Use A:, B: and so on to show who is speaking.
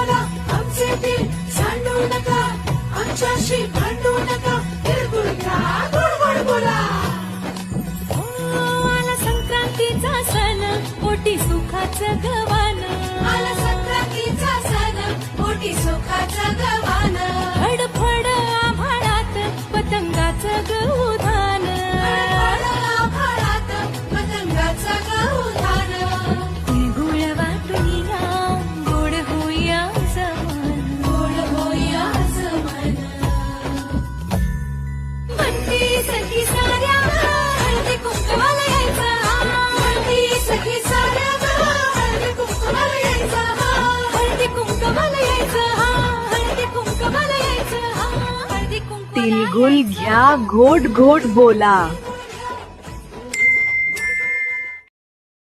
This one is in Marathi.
A: बोला आमचे दिल सांडू नका, आमच्याशी भांडू नका, तिळगुळ घ्या गोड गोड बोला.
B: आला संक्रांतीचा सण, पोटी सुखाचं गवान.
A: आला संक्रांतीचा सण, पोटी सुखाचं गव्हाण.
B: फडफड आभाळात पतंगाचं गहुधान.
A: आभाळात पतंगाचं गहुधान.
B: तिळगुळ वाटून या, गोड होईया समान.
A: गोड होईया मन.
B: म्हणती सखी साऱ्या हळदी कुंकवाला यायचं.
A: म्हणती सखी साऱ्या हळदी कुंकवाला यायचं.
B: हळदी कुंकवाला यायचं. हळदी कुंकवाला यायचं. हळदी कुंकवाला
C: तिळगुळ घ्या गोड गोड बोला.